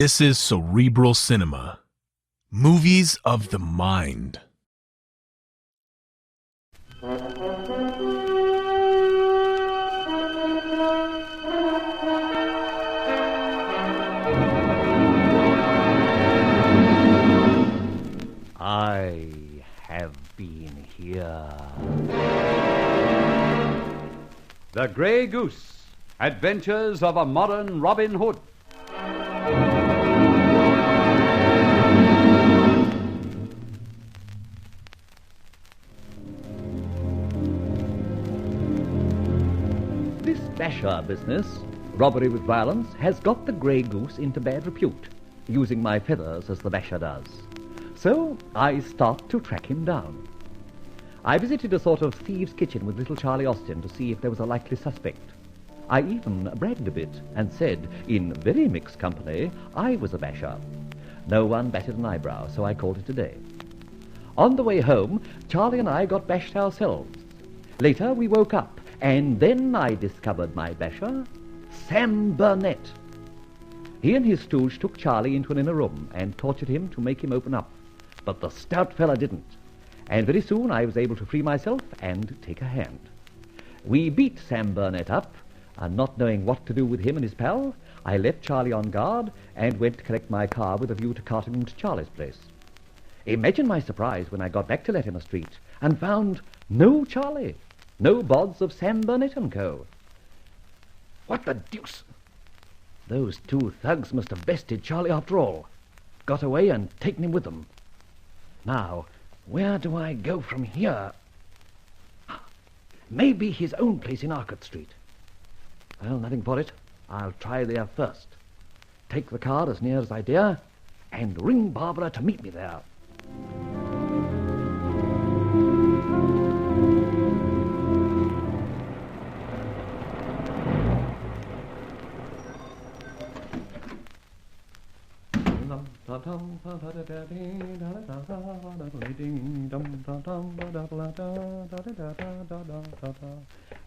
This is Cerebral Cinema. Movies of the mind. I have been here. The Grey Goose, Adventures of a Modern Robin Hood. This basher business, robbery with violence, has got the Grey Goose into bad repute, using my feathers as the basher does. So I start to track him down. I visited a sort of thieves' kitchen with little Charlie Austin to see if there was a likely suspect. I even bragged a bit and said, in very mixed company, I was a basher. No one batted an eyebrow, so I called it a day. On the way home, Charlie and I got bashed ourselves. Later, we woke up, and then I discovered my basher, Sam Burnett. He and his stooge took Charlie into an inner room and tortured him to make him open up. But the stout fella didn't. And very soon I was able to free myself and take a hand. We beat Sam Burnett up, and not knowing what to do with him and his pal, I left Charlie on guard and went to collect my car with a view to carting him to Charlie's place. Imagine my surprise when I got back to Latimer Street and found no Charlie, no bods of Sam Burnett and Co. What the deuce? Those two thugs must have bested Charlie after all. Got away and taken him with them. Now, where do I go from here? Maybe his own place in Arcot Street. Well, nothing for it. I'll try there first. Take the car as near as I dare, and ring Barbara to meet me there.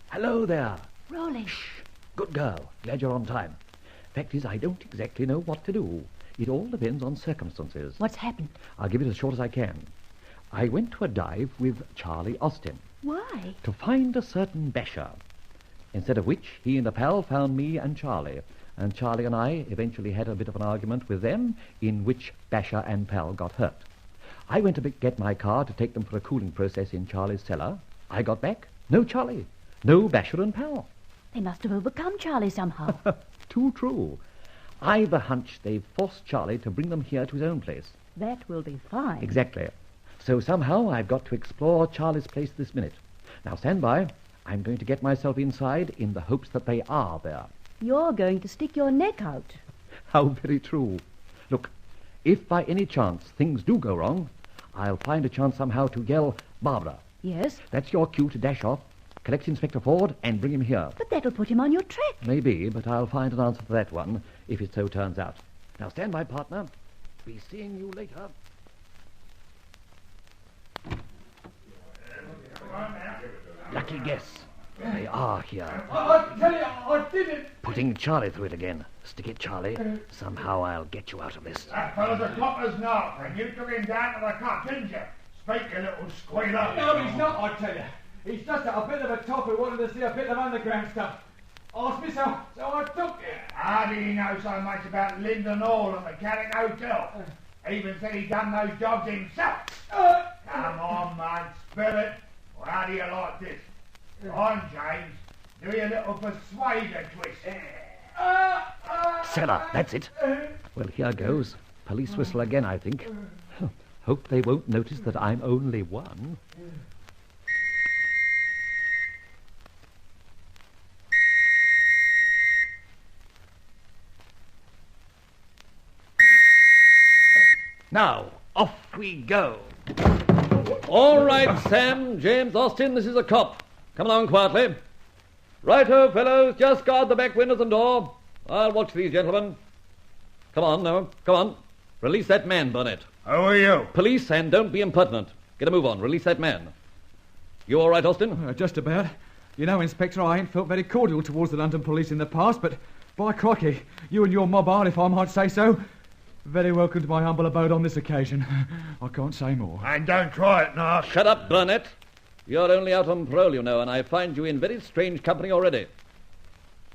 Hello there. Rolling. Good girl. Glad you're on time. Fact is, I don't exactly know what to do. It all depends on circumstances. What's happened? I'll give it as short as I can. I went to a dive with Charlie Austin Why? to find a certain basher. Instead of which, he and a pal found me and Charlie and I eventually had a bit of an argument with them, in which basher and pal got hurt. I went to get my car to take them for a cooling process in Charlie's cellar. I got back. No Charlie. No basher and pal. They must have overcome Charlie somehow. Too true. I've a hunch they've forced Charlie to bring them here to his own place. That will be fine. Exactly. So somehow I've got to explore Charlie's place this minute. Now stand by. I'm going to get myself inside in the hopes that they are there. You're going to stick your neck out. How very true. Look, if by any chance things do go wrong, I'll find a chance somehow to yell, Barbara. Yes? That's your cue to dash off, collect Inspector Ford, and bring him here. But that'll put him on your track. Maybe, but I'll find an answer to that one, if it so turns out. Now stand by, partner. Be seeing you later. Lucky guess. They are here. I tell you, I did it. Putting Charlie through it again. Stick it, Charlie. Somehow I'll get you out of this. That fellow's a copper's knock, and you took him down to the cut, didn't you? Speak, you little squealer. No, he's not, I tell you. He's just a bit of a top who wanted to see a bit of underground stuff. Asked me so I took it. How do you know so much about Lindenall and the Carrick Hotel? Even said he done those jobs himself. Come on, man, spill it. Or how do you like this? On, James. Do your little persuader twist. Cellar, that's it. Well, here goes. Police whistle again, I think. Hope they won't notice that I'm only one. Now, off we go. All right, Sam, James, Austin, this is a cop. Come along quietly. Righto, fellows, just guard the back windows and door. I'll watch these gentlemen. Come on, now, come on. Release that man, Burnett. Who are you? Police, and don't be impertinent. Get a move on. Release that man. You all right, Austin? Just about. You know, Inspector, I ain't felt very cordial towards the London police in the past, but by crikey, you and your mob are, if I might say so, Very welcome to my humble abode on this occasion. I can't say more. And don't try it, Nash. Shut up, Burnett. You're only out on parole, you know, and I find you in very strange company already.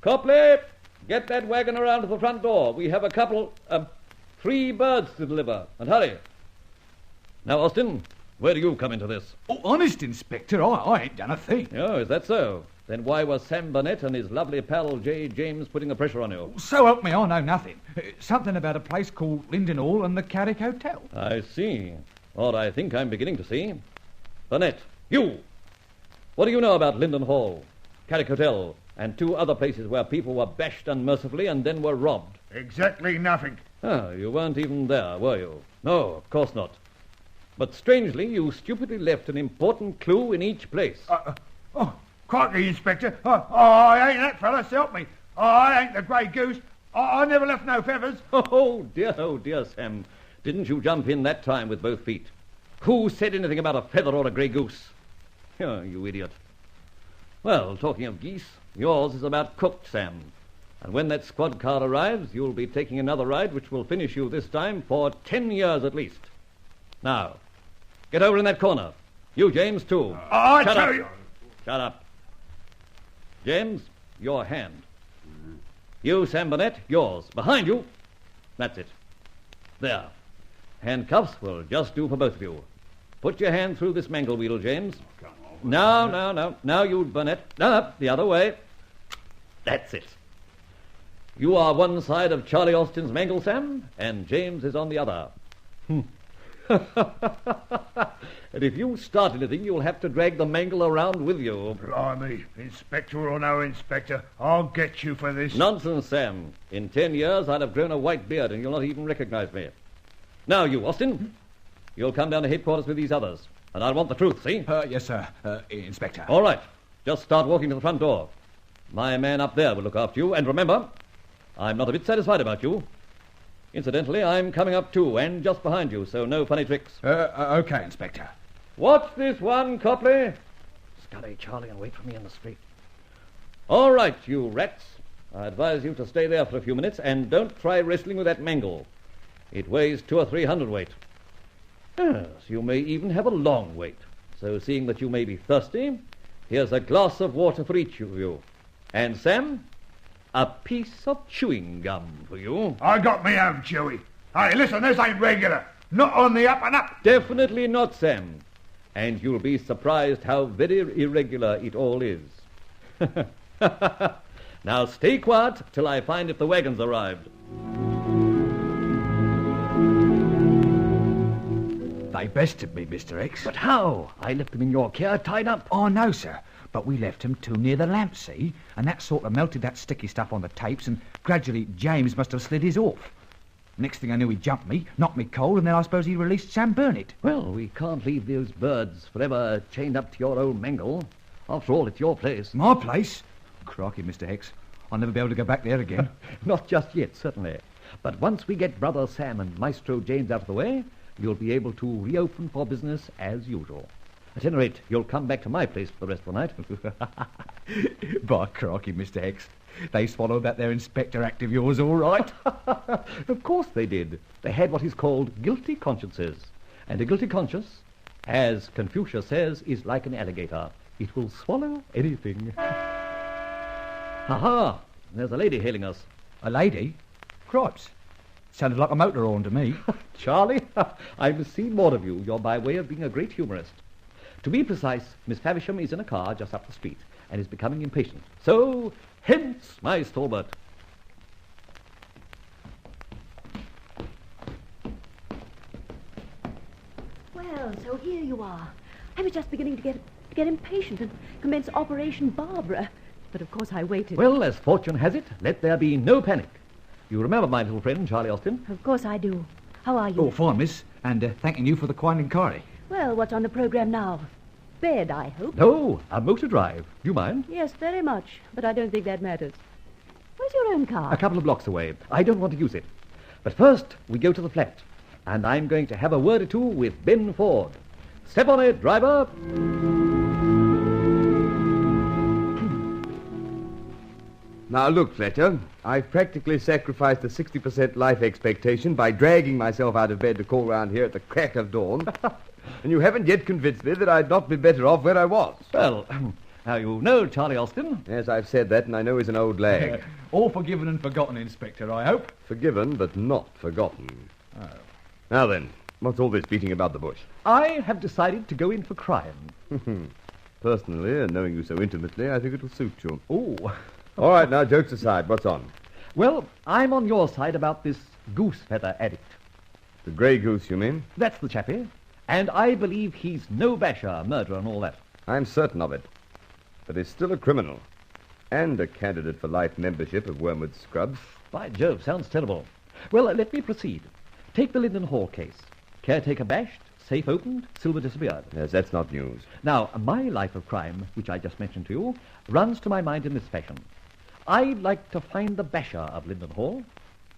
Copley, get that wagon around to the front door. We have 3 birds to deliver. And hurry. Now, Austin, where do you come into this? Oh, honest, Inspector, I ain't done a thing. Oh, is that so? Then why was Sam Burnett and his lovely pal J. James putting the pressure on you? So help me, I know nothing. Something about a place called Lindenall and the Carrick Hotel. I see. Or I think I'm beginning to see. Burnett, you! What do you know about Linden Hall, Carrick Hotel, and 2 other places where people were bashed unmercifully and then were robbed? Exactly nothing. Ah, you weren't even there, were you? No, of course not. But strangely, you stupidly left an important clue in each place. Oh, crikey, Inspector. I ain't that fella, so help me. I ain't the Grey Goose. I never left no feathers. Oh, dear, Sam. Didn't you jump in that time with both feet? Who said anything about a feather or a grey goose? Oh, you idiot. Well, talking of geese, yours is about cooked, Sam. And when that squad car arrives, you'll be taking another ride which will finish you this time for 10 years at least. Now, get over in that corner. You, James, too. I Shut tell up. you. Shut up. James, your hand. You, Sam Burnett, yours. Behind you. That's it. There. Handcuffs will just do for both of you. Put your hand through this mangle wheel, James. No. Now you, Burnett. No, the other way. That's it. You are one side of Charlie Austin's mangle, Sam, and James is on the other. And if you start anything, you'll have to drag the mangle around with you. Blimey, Inspector or no Inspector, I'll get you for this. Nonsense, Sam. In 10 years, I'll have grown a white beard and you'll not even recognize me. Now, you, Austin, you'll come down to headquarters with these others. And I want the truth, see? Yes, sir, Inspector. All right. Just start walking to the front door. My man up there will look after you. And remember, I'm not a bit satisfied about you. Incidentally, I'm coming up too, and just behind you, so no funny tricks. Okay, Inspector. Watch this one, Copley. Scully, Charlie, and wait for me in the street. All right, you rats. I advise you to stay there for a few minutes, and don't try wrestling with that mangle. It weighs 200 or 300 weight. Yes, you may even have a long wait. So, seeing that you may be thirsty, here's a glass of water for each of you. And, Sam, a piece of chewing gum for you. I got me own chewy. Hey, listen, this ain't regular. Not on the up and up. Definitely not, Sam. And you'll be surprised how very irregular it all is. Now stay quiet till I find if the wagon's arrived. They bested me, Mr. X. But how? I left them in your care, tied up. Oh, no, sir. But we left them too near the lamp, see? And that sort of melted that sticky stuff on the tapes, and gradually James must have slid his off. Next thing I knew, he jumped me, knocked me cold, and then I suppose he released Sam Burnett. Well, we can't leave those birds forever chained up to your old mangle. After all, it's your place. My place? Crikey, Mr. Hex. I'll never be able to go back there again. Not just yet, certainly. But once we get Brother Sam and Maestro James out of the way, you'll be able to reopen for business as usual. At any rate, you'll come back to my place for the rest of the night. By crikey, Mr. Hex. They swallowed that there Inspector Act of yours all right. Of course they did. They had what is called guilty consciences. And a guilty conscience, as Confucius says, is like an alligator. It will swallow anything. Aha! There's a lady hailing us. A lady? Cripes. Sounded like a motor horn to me. Charlie, I must see more of you. You're by way of being a great humorist. To be precise, Miss Favisham is in a car just up the street and is becoming impatient. So, hence my stalwart. Well, so here you are. I was just beginning to get impatient and commence Operation Barbara. But of course I waited. Well, as fortune has it, let there be no panic. You remember my little friend, Charlie Austin? Of course I do. How are you? Oh, fine, miss. And thanking you for the kind inquiry. Well, what's on the programme now? Bed, I hope. No, a motor drive. Do you mind? Yes, very much. But I don't think that matters. Where's your own car? A couple of blocks away. I don't want to use it. But first, we go to the flat. And I'm going to have a word or two with Ben Ford. Step on it, driver. Now, look, Fletcher, I've practically sacrificed a 60% life expectation by dragging myself out of bed to call round here at the crack of dawn, and you haven't yet convinced me that I'd not be better off where I was. Well, now you know Charlie Austin. Yes, I've said that, and I know he's an old lag. All forgiven and forgotten, Inspector, I hope. Forgiven, but not forgotten. Oh. Now then, what's all this beating about the bush? I have decided to go in for crime. Personally, and knowing you so intimately, I think it'll suit you. Oh. All right, now, jokes aside, what's on? Well, I'm on your side about this goose feather addict. The Grey Goose, you mean? That's the chappie. And I believe he's no basher, murderer and all that. I'm certain of it. But he's still a criminal. And a candidate for life membership of Wormwood Scrubs. By Jove, sounds terrible. Well, let me proceed. Take the Lindenall case. Caretaker bashed, safe opened, silver disappeared. Yes, that's not news. Now, my life of crime, which I just mentioned to you, runs to my mind in this fashion. I'd like to find the basher of Lindenall.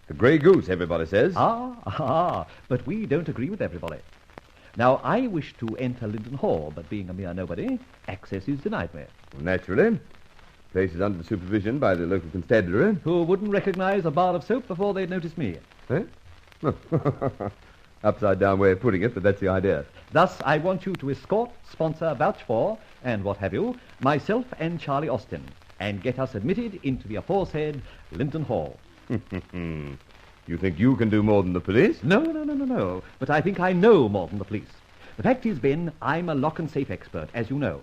The Grey Goose, everybody says. But we don't agree with everybody. Now, I wish to enter Lindenall, but being a mere nobody, access is denied me. Well, naturally. Place is under supervision by the local constabulary. Who wouldn't recognize a bar of soap before they'd notice me. Eh? Upside down way of putting it, but that's the idea. Thus, I want you to escort, sponsor, vouch for, and what have you, myself and Charlie Austin, and get us admitted into the aforesaid Lindenall. You think you can do more than the police? No. But I think I know more than the police. The fact is, Ben, I'm a lock and safe expert, as you know.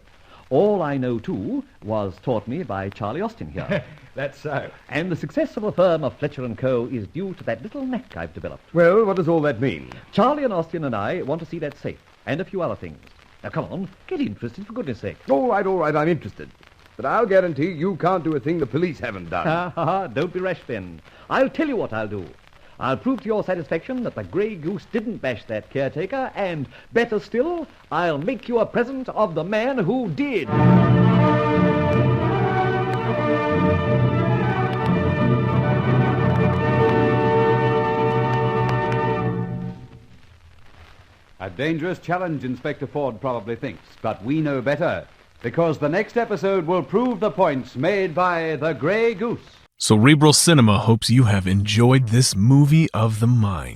All I know, too, was taught me by Charlie Austin here. That's so. And the success of the firm of Fletcher & Co. is due to that little knack I've developed. Well, what does all that mean? Charlie and Austin and I want to see that safe, and a few other things. Now, come on, get interested, for goodness sake. All right, I'm interested. But I'll guarantee you can't do a thing the police haven't done. Don't be rash, Ben. I'll tell you what I'll do. I'll prove to your satisfaction that the Grey Goose didn't bash that caretaker, and, better still, I'll make you a present of the man who did. A dangerous challenge, Inspector Ford probably thinks, but we know better, because the next episode will prove the points made by the Grey Goose. Cerebral Cinema hopes you have enjoyed this movie of the mind.